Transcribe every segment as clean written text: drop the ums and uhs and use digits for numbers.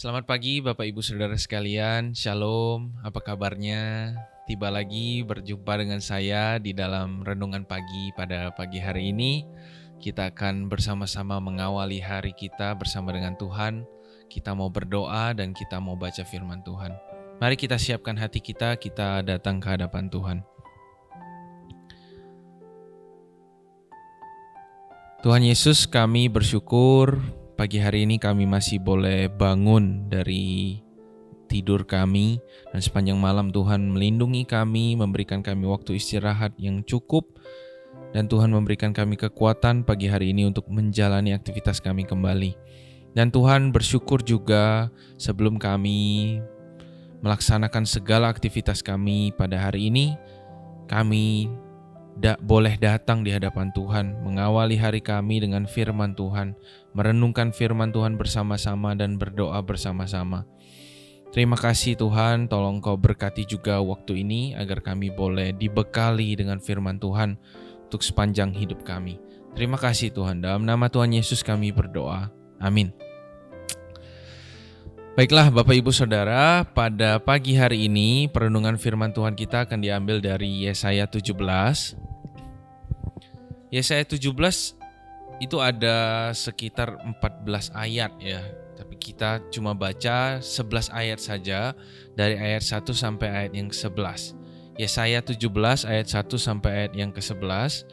Selamat pagi Bapak Ibu Saudara sekalian, Shalom, apa kabarnya? Tiba lagi berjumpa dengan saya di dalam renungan pagi pada pagi hari ini. Kita akan bersama-sama mengawali hari kita bersama dengan Tuhan. Kita mau berdoa dan kita mau baca firman Tuhan. Mari kita siapkan hati kita datang ke hadapan Tuhan. Tuhan Yesus, kami bersyukur pagi hari ini kami masih boleh bangun dari tidur kami, dan sepanjang malam Tuhan melindungi kami, memberikan kami waktu istirahat yang cukup, dan Tuhan memberikan kami kekuatan pagi hari ini untuk menjalani aktivitas kami kembali. Dan Tuhan bersyukur juga sebelum kami melaksanakan segala aktivitas kami pada hari ini, kami boleh datang di hadapan Tuhan, mengawali hari kami dengan firman Tuhan, merenungkan firman Tuhan bersama-sama dan berdoa bersama-sama. Terima kasih Tuhan, tolong Kau berkati juga waktu ini agar kami boleh dibekali dengan firman Tuhan untuk sepanjang hidup kami. Terima kasih Tuhan, dalam nama Tuhan Yesus kami berdoa. Amin. Baiklah Bapak Ibu Saudara, pada pagi hari ini perenungan firman Tuhan kita akan diambil dari Yesaya 17. Yesaya 17 itu ada sekitar 14 ayat ya. Tapi kita cuma baca 11 ayat saja dari ayat 1 sampai ayat yang ke-11. Yesaya 17 ayat 1 sampai ayat yang ke-11.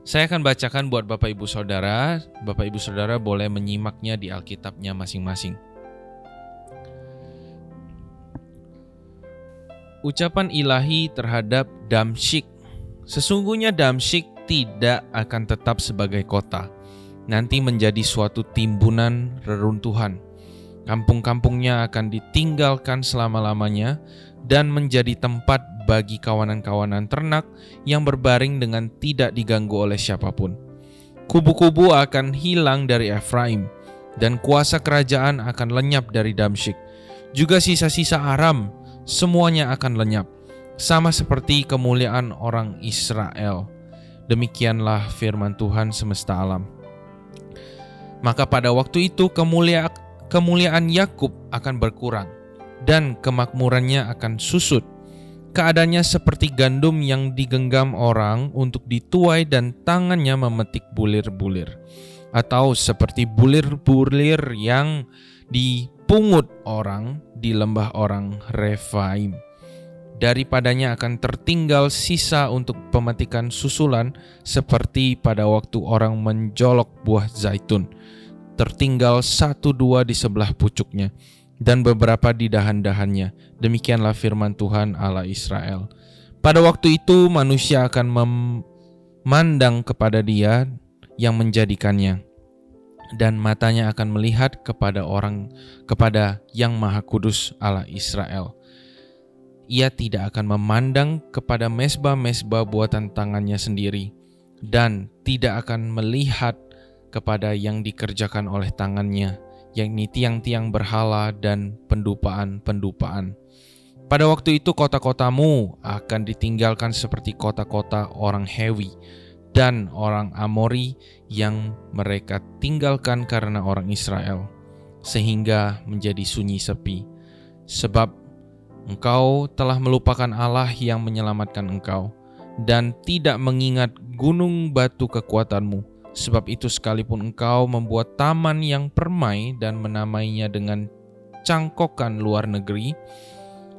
Saya akan bacakan buat Bapak Ibu Saudara. Bapak Ibu Saudara boleh menyimaknya di Alkitabnya masing-masing. Ucapan ilahi terhadap Damsyik. Sesungguhnya Damsyik tidak akan tetap sebagai kota, nanti menjadi suatu timbunan reruntuhan. Kampung-kampungnya akan ditinggalkan selama-lamanya dan menjadi tempat bagi kawanan-kawanan ternak yang berbaring dengan tidak diganggu oleh siapapun. Kubu-kubu akan hilang dari Efraim dan kuasa kerajaan akan lenyap dari Damsyik. Juga sisa-sisa Aram, semuanya akan lenyap, sama seperti kemuliaan orang Israel. Demikianlah firman Tuhan semesta alam. Maka pada waktu itu kemuliaan Yakub akan berkurang dan kemakmurannya akan susut. Keadaannya seperti gandum yang digenggam orang untuk dituai dan tangannya memetik bulir-bulir, atau seperti bulir-bulir yang dipungut orang di lembah orang Refaim. Daripadanya akan tertinggal sisa untuk pemetikan susulan, seperti pada waktu orang menjolok buah zaitun. Tertinggal 1-2 di sebelah pucuknya, dan beberapa di dahan-dahannya. Demikianlah firman Tuhan Allah Israel. Pada waktu itu manusia akan memandang kepada Dia yang menjadikannya, dan matanya akan melihat kepada Yang Maha Kudus Allah Israel. Ia tidak akan memandang kepada mezbah-mezbah buatan tangannya sendiri, dan tidak akan melihat kepada yang dikerjakan oleh tangannya, yakni tiang-tiang berhala dan pendupaan-pendupaan. Pada waktu itu kota-kotamu akan ditinggalkan seperti kota-kota orang Hewi dan orang Amori yang mereka tinggalkan karena orang Israel, sehingga menjadi sunyi sepi. Sebab engkau telah melupakan Allah yang menyelamatkan engkau, dan tidak mengingat gunung batu kekuatanmu. Sebab itu sekalipun engkau membuat taman yang permai dan menamainya dengan cangkokan luar negeri,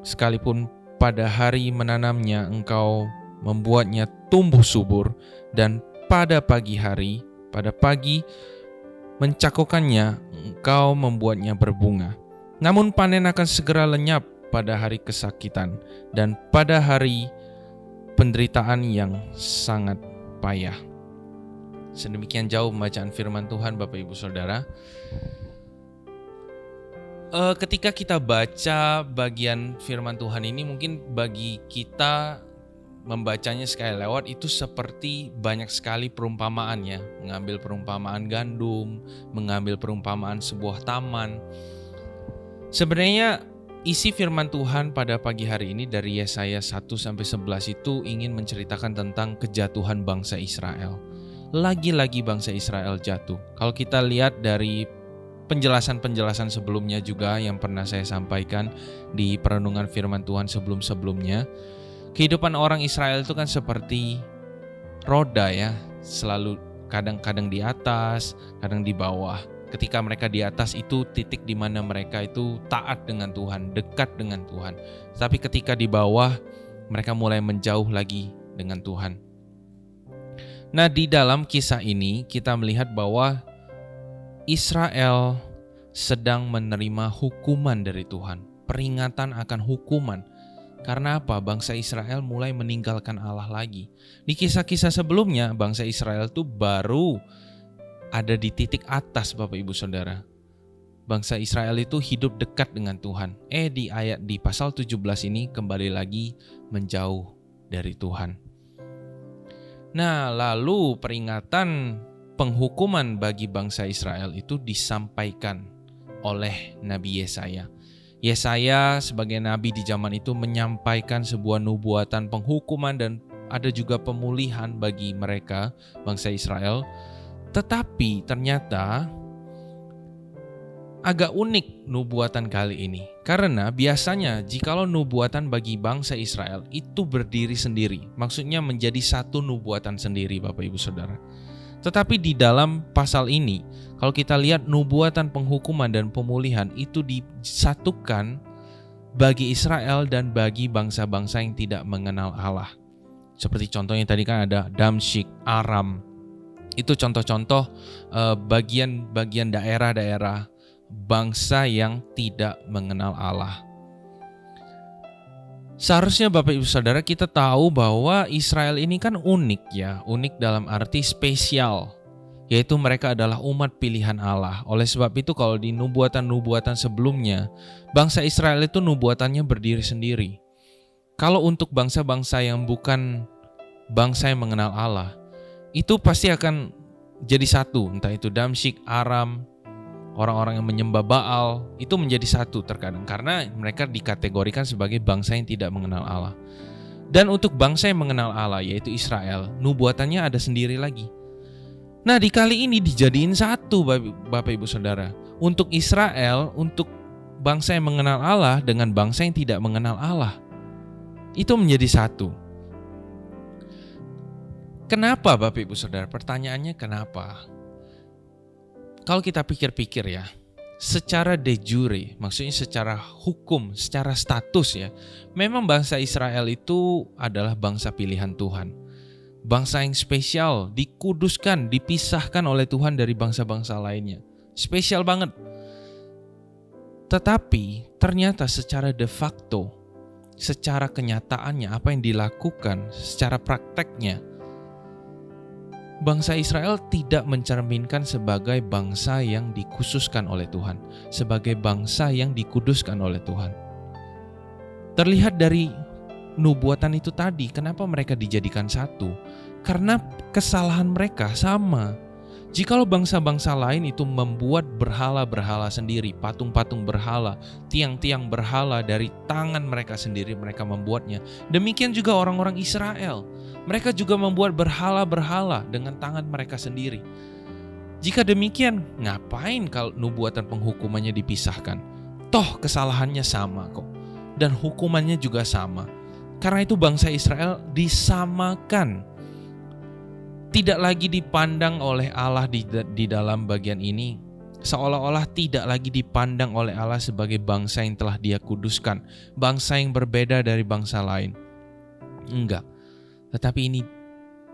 sekalipun pada hari menanamnya engkau membuatnya tumbuh subur, dan pada pagi mencangkokannya engkau membuatnya berbunga. Namun panen akan segera lenyap pada hari kesakitan dan pada hari penderitaan yang sangat payah. Sedemikian jauh pembacaan firman Tuhan Bapak Ibu Saudara. Ketika kita baca bagian firman Tuhan ini, mungkin bagi kita membacanya sekali lewat itu seperti banyak sekali perumpamaan ya. Mengambil perumpamaan gandum, mengambil perumpamaan sebuah taman. Sebenarnya isi firman Tuhan pada pagi hari ini dari Yesaya 1-11 itu ingin menceritakan tentang kejatuhan bangsa Israel. Lagi-lagi bangsa Israel jatuh. Kalau kita lihat dari penjelasan-penjelasan sebelumnya juga yang pernah saya sampaikan di perenungan firman Tuhan sebelum-sebelumnya. Kehidupan orang Israel itu kan seperti roda ya, selalu kadang-kadang di atas, kadang di bawah. Ketika mereka di atas itu titik di mana mereka itu taat dengan Tuhan, dekat dengan Tuhan. Tapi ketika di bawah, mereka mulai menjauh lagi dengan Tuhan. Nah, di dalam kisah ini kita melihat bahwa Israel sedang menerima hukuman dari Tuhan, peringatan akan hukuman. Karena apa? Bangsa Israel mulai meninggalkan Allah lagi. Di kisah-kisah sebelumnya, bangsa Israel itu baru ada di titik atas, Bapak Ibu Saudara. Bangsa Israel itu hidup dekat dengan Tuhan. Di pasal 17 ini kembali lagi menjauh dari Tuhan. Nah, lalu peringatan penghukuman bagi bangsa Israel itu disampaikan oleh Nabi Yesaya. Yesaya sebagai nabi di zaman itu menyampaikan sebuah nubuatan penghukuman dan ada juga pemulihan bagi mereka, bangsa Israel. Tetapi ternyata agak unik nubuatan kali ini. Karena biasanya jikalau nubuatan bagi bangsa Israel itu berdiri sendiri. Maksudnya menjadi satu nubuatan sendiri, Bapak Ibu Saudara. Tetapi di dalam pasal ini, kalau kita lihat nubuatan penghukuman dan pemulihan itu disatukan bagi Israel dan bagi bangsa-bangsa yang tidak mengenal Allah. Seperti contohnya tadi kan ada Damsyik, Aram. Itu contoh-contoh bagian-bagian daerah-daerah bangsa yang tidak mengenal Allah. Seharusnya Bapak Ibu Saudara kita tahu bahwa Israel ini kan unik ya, unik dalam arti spesial, yaitu mereka adalah umat pilihan Allah. Oleh sebab itu kalau di nubuatan-nubuatan sebelumnya, bangsa Israel itu nubuatannya berdiri sendiri. Kalau untuk bangsa-bangsa yang bukan bangsa yang mengenal Allah, itu pasti akan jadi satu, entah itu Damsyik, Aram, orang-orang yang menyembah Baal, itu menjadi satu terkadang karena mereka dikategorikan sebagai bangsa yang tidak mengenal Allah. Dan untuk bangsa yang mengenal Allah yaitu Israel, nubuatannya ada sendiri lagi. Nah, di kali ini dijadiin satu Bapak Ibu Saudara. Untuk Israel, untuk bangsa yang mengenal Allah dengan bangsa yang tidak mengenal Allah. Itu menjadi satu. Kenapa Bapak Ibu Saudara? Pertanyaannya kenapa? Kalau kita pikir-pikir ya, secara de jure, maksudnya secara hukum, secara status ya, memang bangsa Israel itu adalah bangsa pilihan Tuhan. Bangsa yang spesial, dikuduskan, dipisahkan oleh Tuhan dari bangsa-bangsa lainnya. Spesial banget. Tetapi ternyata secara de facto, secara kenyataannya, apa yang dilakukan, secara prakteknya, bangsa Israel tidak mencerminkan sebagai bangsa yang dikhususkan oleh Tuhan, sebagai bangsa yang dikuduskan oleh Tuhan. Terlihat dari nubuatan itu tadi, kenapa mereka dijadikan satu? Karena kesalahan mereka sama. Jikalau bangsa-bangsa lain itu membuat berhala-berhala sendiri, patung-patung berhala, tiang-tiang berhala dari tangan mereka sendiri, mereka membuatnya. Demikian juga orang-orang Israel. Mereka juga membuat berhala-berhala dengan tangan mereka sendiri. Jika demikian, ngapain kalau nubuatan penghukumannya dipisahkan? Toh kesalahannya sama kok. Dan hukumannya juga sama. Karena itu bangsa Israel disamakan. Tidak lagi dipandang oleh Allah di dalam bagian ini. Seolah-olah tidak lagi dipandang oleh Allah sebagai bangsa yang telah Dia kuduskan. Bangsa yang berbeda dari bangsa lain. Enggak. Tetapi ini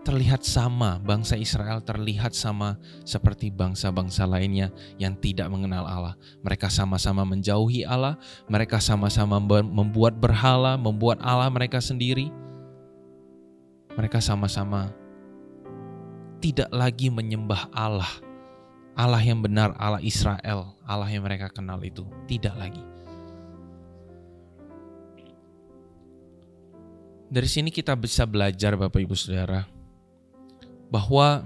terlihat sama, bangsa Israel terlihat sama seperti bangsa-bangsa lainnya yang tidak mengenal Allah. Mereka sama-sama menjauhi Allah, mereka sama-sama membuat berhala, membuat Allah mereka sendiri. Mereka sama-sama tidak lagi menyembah Allah. Allah yang benar, Allah Israel, Allah yang mereka kenal itu, tidak lagi. Dari sini kita bisa belajar Bapak Ibu Saudara, bahwa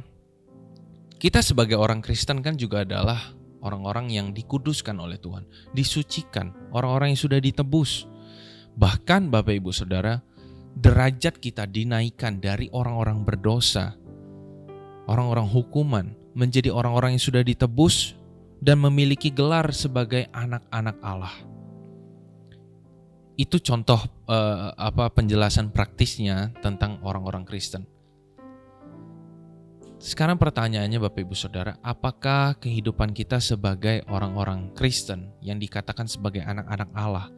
kita sebagai orang Kristen kan juga adalah orang-orang yang dikuduskan oleh Tuhan, disucikan, orang-orang yang sudah ditebus. Bahkan Bapak Ibu Saudara, derajat kita dinaikkan dari orang-orang berdosa, orang-orang hukuman, menjadi orang-orang yang sudah ditebus, dan memiliki gelar sebagai anak-anak Allah. Itu contoh penjelasan praktisnya tentang orang-orang Kristen. Sekarang pertanyaannya Bapak Ibu Saudara, apakah kehidupan kita sebagai orang-orang Kristen yang dikatakan sebagai anak-anak Allah,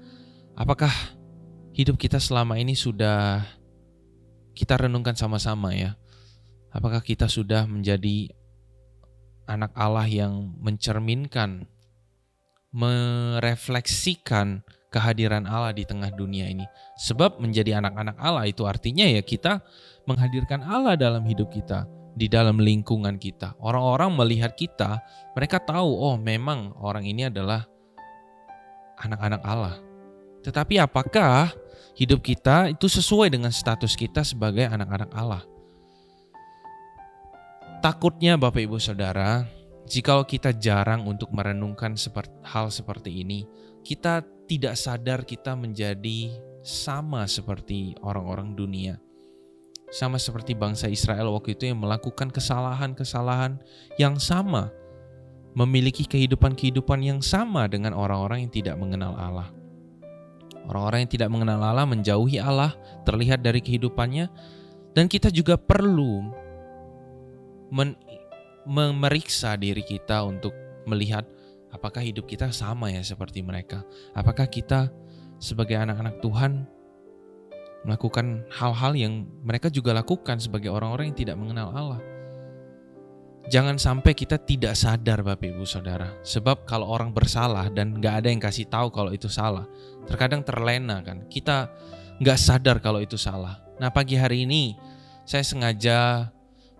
apakah hidup kita selama ini sudah kita renungkan sama-sama ya? Apakah kita sudah menjadi anak Allah yang mencerminkan, merefleksikan kehadiran Allah di tengah dunia ini? Sebab menjadi anak-anak Allah itu artinya ya kita menghadirkan Allah dalam hidup kita, di dalam lingkungan kita. Orang-orang melihat kita, mereka tahu, oh memang orang ini adalah anak-anak Allah. Tetapi apakah hidup kita itu sesuai dengan status kita sebagai anak-anak Allah? Takutnya Bapak Ibu Saudara, jikalau kita jarang untuk merenungkan hal seperti ini, kita tidak sadar kita menjadi sama seperti orang-orang dunia. Sama seperti bangsa Israel waktu itu yang melakukan kesalahan-kesalahan yang sama, memiliki kehidupan-kehidupan yang sama dengan orang-orang yang tidak mengenal Allah. Orang-orang yang tidak mengenal Allah menjauhi Allah, terlihat dari kehidupannya, dan kita juga perlu memeriksa diri kita untuk melihat apakah hidup kita sama ya seperti mereka. Apakah kita sebagai anak-anak Tuhan melakukan hal-hal yang mereka juga lakukan sebagai orang-orang yang tidak mengenal Allah. Jangan sampai kita tidak sadar Bapak Ibu Saudara. Sebab kalau orang bersalah dan gak ada yang kasih tahu kalau itu salah, terkadang terlena kan. Kita gak sadar kalau itu salah. Nah pagi hari ini saya sengaja,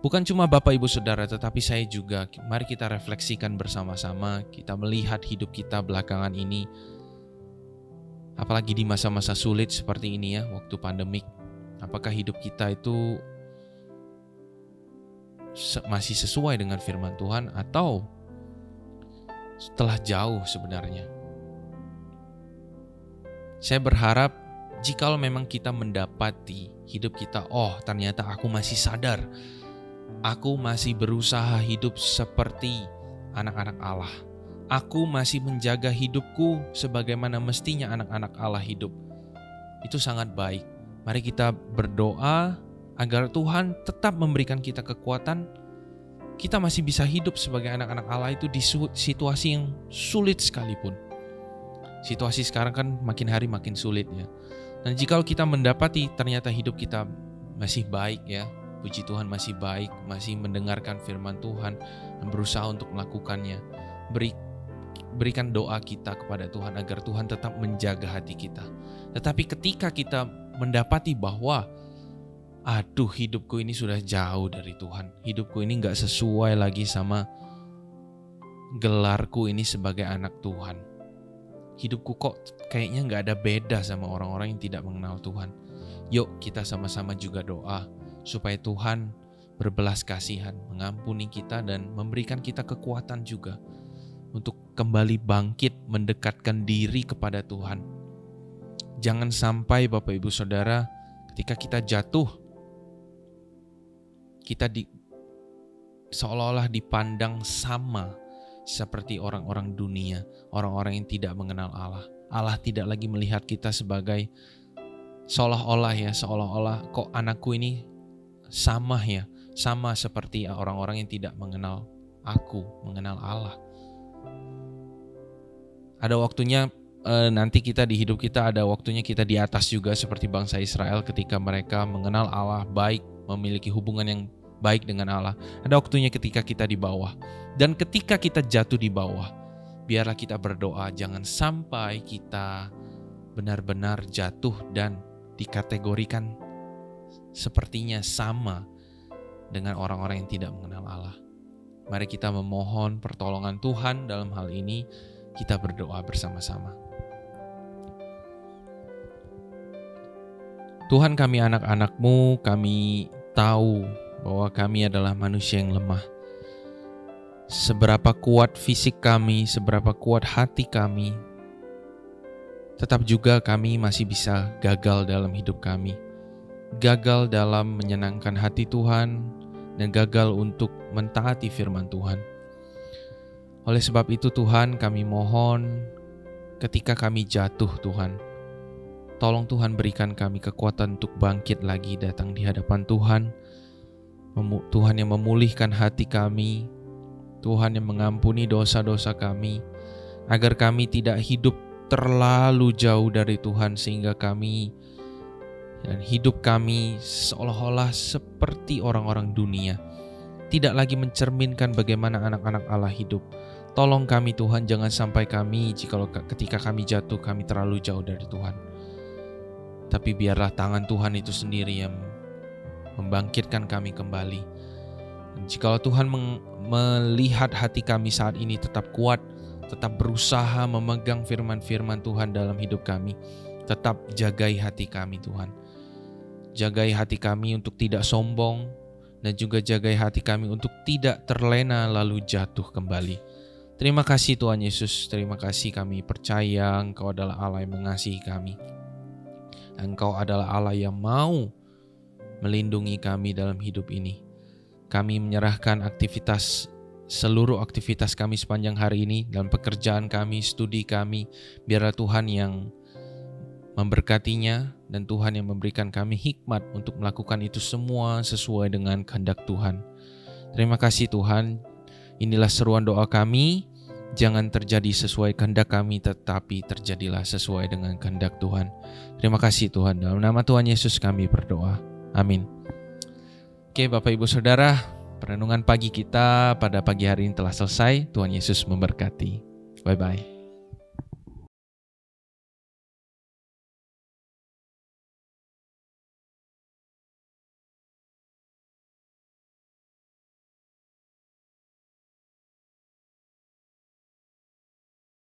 bukan cuma Bapak Ibu Saudara tetapi saya juga, mari kita refleksikan bersama-sama. Kita melihat hidup kita belakangan ini, apalagi di masa-masa sulit seperti ini ya, waktu pandemik. Apakah hidup kita itu masih sesuai dengan firman Tuhan atau telah jauh sebenarnya? Saya berharap jikalau memang kita mendapati hidup kita, oh ternyata aku masih sadar, aku masih berusaha hidup seperti anak-anak Allah. Aku masih menjaga hidupku sebagaimana mestinya anak-anak Allah hidup. Itu sangat baik. Mari kita berdoa agar Tuhan tetap memberikan kita kekuatan. Kita masih bisa hidup sebagai anak-anak Allah itu di situasi yang sulit sekalipun. Situasi sekarang kan makin hari makin sulit ya. Dan jika kita mendapati ternyata hidup kita masih baik ya, puji Tuhan masih baik, masih mendengarkan firman Tuhan dan berusaha untuk melakukannya, berikan doa kita kepada Tuhan agar Tuhan tetap menjaga hati kita. Tetapi ketika kita mendapati bahwa aduh hidupku ini sudah jauh dari Tuhan, hidupku ini gak sesuai lagi sama gelarku ini sebagai anak Tuhan, hidupku kok kayaknya gak ada beda sama orang-orang yang tidak mengenal Tuhan. Yuk kita sama-sama juga doa supaya Tuhan berbelas kasihan, mengampuni kita dan memberikan kita kekuatan juga untuk kembali bangkit, mendekatkan diri kepada Tuhan. Jangan sampai Bapak Ibu Saudara, ketika kita jatuh, kita seolah-olah dipandang sama seperti orang-orang dunia, orang-orang yang tidak mengenal Allah. Allah tidak lagi melihat kita sebagai seolah-olah kok anakku ini sama seperti orang-orang yang tidak mengenal aku, mengenal Allah. Ada waktunya nanti kita di hidup kita, ada waktunya kita di atas juga seperti bangsa Israel ketika mereka mengenal Allah baik, memiliki hubungan yang baik dengan Allah. Ada waktunya ketika kita di bawah. Dan ketika kita jatuh di bawah, biarlah kita berdoa jangan sampai kita benar-benar jatuh dan dikategorikan sepertinya sama dengan orang-orang yang tidak mengenal Allah. Mari kita memohon pertolongan Tuhan dalam hal ini. Kita berdoa bersama-sama. Tuhan, kami anak-anak-Mu, kami tahu bahwa kami adalah manusia yang lemah. Seberapa kuat fisik kami, seberapa kuat hati kami, tetap juga kami masih bisa gagal dalam hidup kami. Gagal dalam menyenangkan hati Tuhan dan gagal untuk mentaati firman Tuhan. Oleh sebab itu Tuhan, kami mohon ketika kami jatuh Tuhan, tolong Tuhan berikan kami kekuatan untuk bangkit lagi datang di hadapan Tuhan. Tuhan yang memulihkan hati kami, Tuhan yang mengampuni dosa-dosa kami, agar kami tidak hidup terlalu jauh dari Tuhan sehingga kami dan hidup kami seolah-olah seperti orang-orang dunia, tidak lagi mencerminkan bagaimana anak-anak Allah hidup. Tolong kami Tuhan, jangan sampai kami ketika kami jatuh kami terlalu jauh dari Tuhan. Tapi biarlah tangan Tuhan itu sendiri yang membangkitkan kami kembali. Dan jikalau Tuhan melihat hati kami saat ini tetap kuat, tetap berusaha memegang firman-firman Tuhan dalam hidup kami, tetap jagai hati kami Tuhan. Jagai hati kami untuk tidak sombong, dan juga jagai hati kami untuk tidak terlena lalu jatuh kembali. Terima kasih Tuhan Yesus, terima kasih kami percaya Engkau adalah Allah yang mengasihi kami. Engkau adalah Allah yang mau melindungi kami dalam hidup ini. Kami menyerahkan seluruh aktivitas kami sepanjang hari ini, dalam pekerjaan kami, studi kami, biarlah Tuhan yang memberkatinya dan Tuhan yang memberikan kami hikmat untuk melakukan itu semua sesuai dengan kehendak Tuhan. Terima kasih Tuhan. Inilah seruan doa kami, jangan terjadi sesuai kehendak kami, tetapi terjadilah sesuai dengan kehendak Tuhan. Terima kasih Tuhan, dalam nama Tuhan Yesus kami berdoa. Amin. Oke Bapak Ibu Saudara, perenungan pagi kita pada pagi hari ini telah selesai. Tuhan Yesus memberkati. Bye-bye.